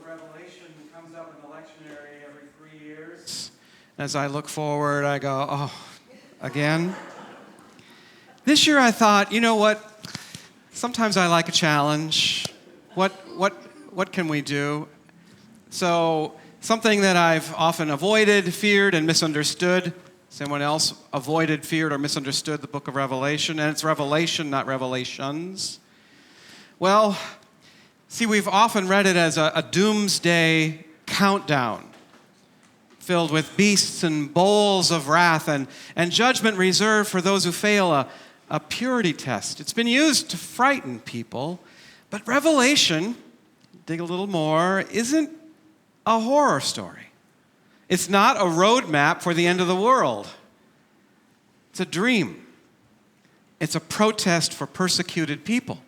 Revelation comes up in the lectionary every 3 years. As I look forward, I go, oh, again? This year I thought, you know what? Sometimes I like a challenge. What can we do? So something that I've often avoided, feared, and misunderstood. Has anyone else avoided, feared, or misunderstood the book of Revelation? And it's Revelation, not Revelations. Well, see, we've often read it as a doomsday countdown filled with beasts and bowls of wrath and judgment reserved for those who fail a purity test. It's been used to frighten people, but Revelation, dig a little more, isn't a horror story. It's not a roadmap for the end of the world. It's a dream. It's a protest for persecuted people.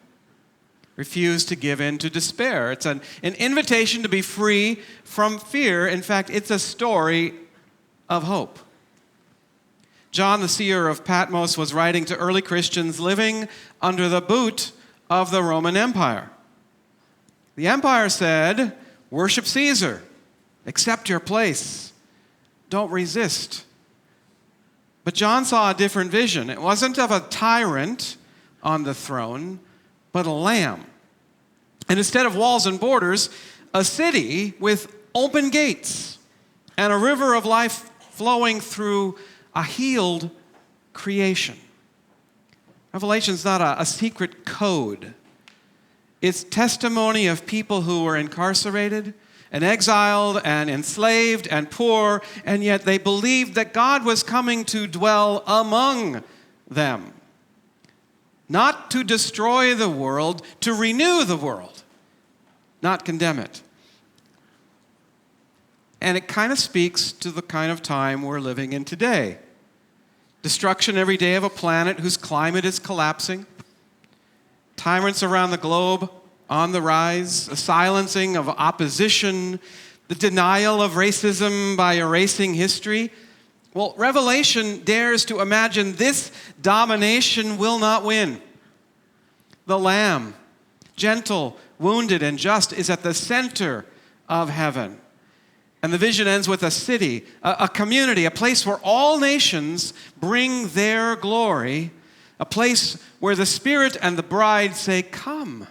Refuse to give in to despair. It's an invitation to be free from fear. In fact, it's a story of hope. John, the seer of Patmos, was writing to early Christians living under the boot of the Roman Empire. The empire said, worship Caesar, accept your place, don't resist. But John saw a different vision. It wasn't of a tyrant on the throne, but a lamb. And instead of walls and borders, a city with open gates and a river of life flowing through a healed creation. Revelation's not a secret code. It's testimony of people who were incarcerated and exiled and enslaved and poor, and yet they believed that God was coming to dwell among them. Not to destroy the world, to renew the world, not condemn it. And it kind of speaks to the kind of time we're living in today. Destruction every day of a planet whose climate is collapsing. Tyrants around the globe on the rise. A silencing of opposition. The denial of racism by erasing history. Well, Revelation dares to imagine this domination will not win. The Lamb, gentle, wounded, and just, is at the center of heaven. And the vision ends with a city, a community, a place where all nations bring their glory, a place where the Spirit and the bride say, come.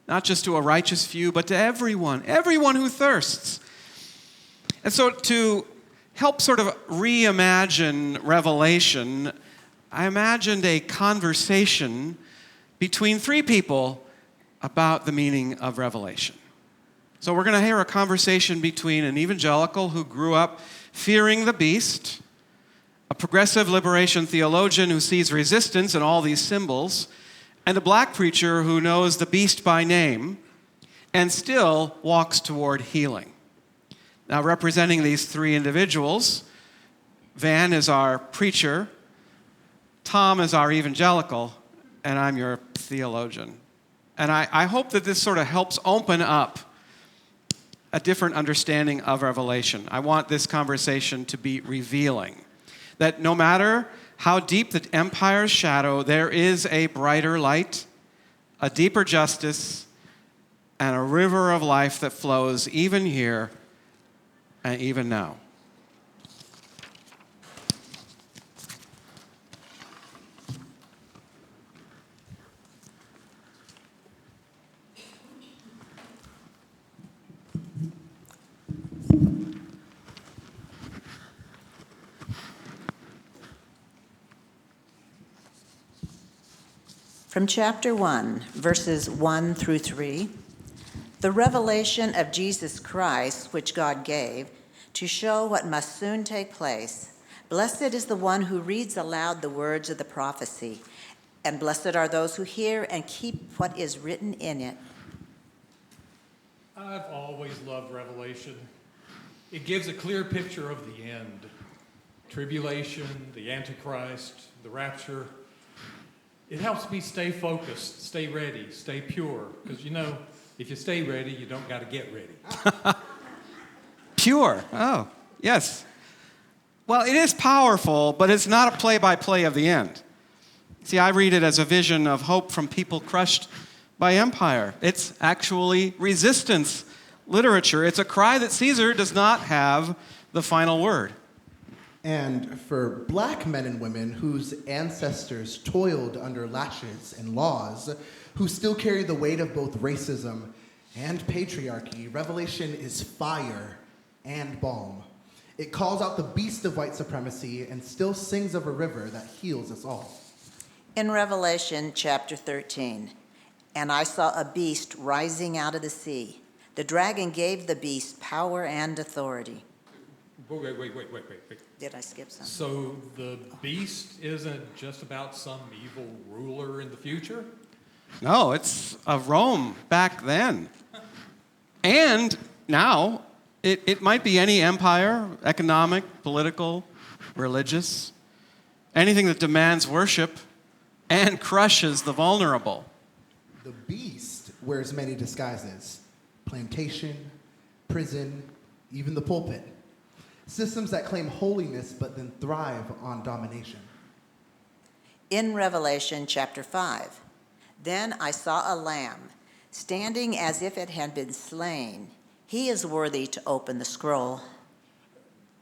Not just to a righteous few, but to everyone who thirsts. And so to help sort of reimagine Revelation, I imagined a conversation between three people about the meaning of Revelation. So we're going to hear a conversation between an evangelical who grew up fearing the beast, a progressive liberation theologian who sees resistance in all these symbols, and a black preacher who knows the beast by name and still walks toward healing. Now, representing these three individuals, Van is our preacher, Tom is our evangelical, and I'm your theologian. And I hope that this sort of helps open up a different understanding of Revelation. I want this conversation to be revealing. That no matter how deep the empire's shadow, there is a brighter light, a deeper justice, and a river of life that flows even here and even now. From chapter 1, verses 1 through 3, the revelation of Jesus Christ, which God gave, to show what must soon take place. Blessed is the one who reads aloud the words of the prophecy, and blessed are those who hear and keep what is written in it. I've always loved Revelation. It gives a clear picture of the end. Tribulation, the Antichrist, the rapture. It helps me stay focused, stay ready, stay pure. Because, if you stay ready, you don't got to get ready. Pure. Oh, yes. Well, it is powerful, but it's not a play-by-play of the end. See, I read it as a vision of hope from people crushed by empire. It's actually resistance literature. It's a cry that Caesar does not have the final word. And for black men and women whose ancestors toiled under lashes and laws, who still carry the weight of both racism and patriarchy, Revelation is fire and balm. It calls out the beast of white supremacy and still sings of a river that heals us all. In Revelation chapter 13, and I saw a beast rising out of the sea. The dragon gave the beast power and authority. Wait. Did I skip something? So the beast isn't just about some evil ruler in the future? No, it's of Rome back then. And now, it might be any empire, economic, political, religious, anything that demands worship and crushes the vulnerable. The beast wears many disguises: plantation, prison, even the pulpit. Systems that claim holiness but then thrive on domination. In Revelation chapter 5, then I saw a lamb standing as if it had been slain. He is worthy to open the scroll.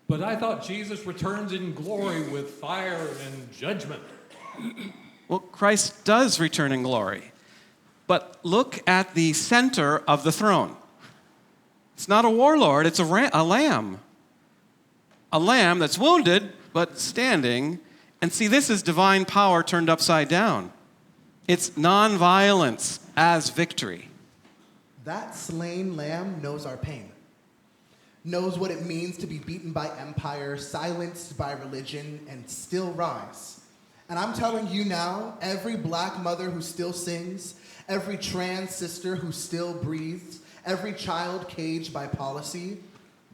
But I thought Jesus returns in glory with fire and judgment. Well, Christ does return in glory. But look at the center of the throne. It's not a warlord, it's a lamb. A lamb that's wounded, but standing. And see, this is divine power turned upside down. It's nonviolence as victory. That slain lamb knows our pain, knows what it means to be beaten by empire, silenced by religion, and still rise. And I'm telling you now, every black mother who still sings, every trans sister who still breathes, every child caged by policy,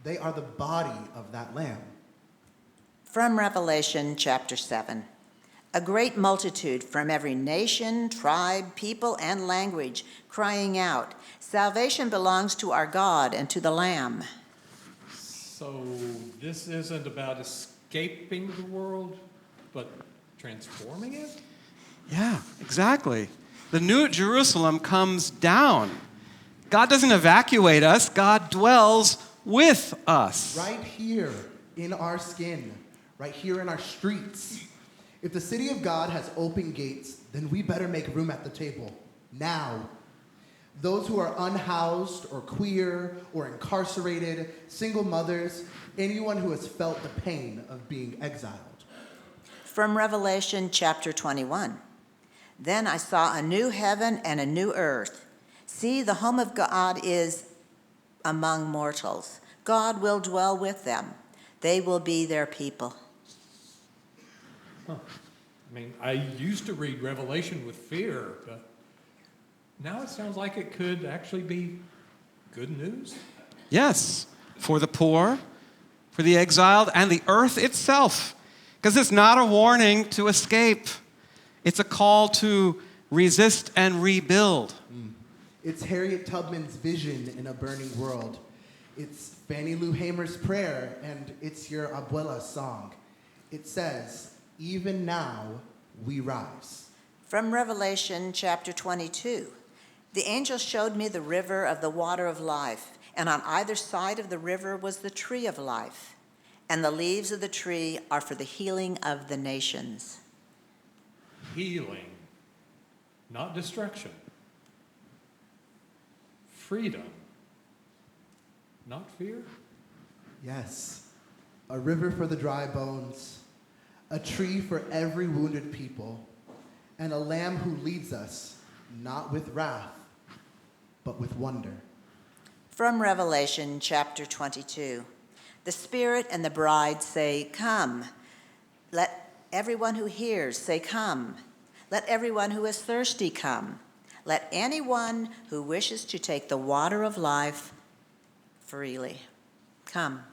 they are the body of that lamb. From Revelation chapter 7, a great multitude from every nation, tribe, people, and language crying out, "Salvation belongs to our God and to the Lamb." So this isn't about escaping the world, but transforming it? Yeah, exactly. The New Jerusalem comes down. God doesn't evacuate us, God dwells with us. Right here in our skin, right here in our streets. If the city of God has open gates, then we better make room at the table, now. Those who are unhoused or queer or incarcerated, single mothers, anyone who has felt the pain of being exiled. From Revelation chapter 21, then I saw a new heaven and a new earth. See, the home of God is among mortals. God will dwell with them. They will be their people. Huh. I mean, I used to read Revelation with fear, but now it sounds like it could actually be good news. Yes, for the poor, for the exiled, and the earth itself. Because it's not a warning to escape. It's a call to resist and rebuild. It's Harriet Tubman's vision in a burning world. It's Fannie Lou Hamer's prayer, and it's your abuela's song. It says, "Even now we rise." From Revelation chapter 22, the angel showed me the river of the water of life, and on either side of the river was the tree of life, and the leaves of the tree are for the healing of the nations. Healing, not destruction. Freedom, not fear. Yes, a river for the dry bones, a tree for every wounded people, and a lamb who leads us, not with wrath, but with wonder. From Revelation chapter 22, the Spirit and the bride say, "Come." Let everyone who hears say, "Come." Let everyone who is thirsty come. Let anyone who wishes to take the water of life freely come.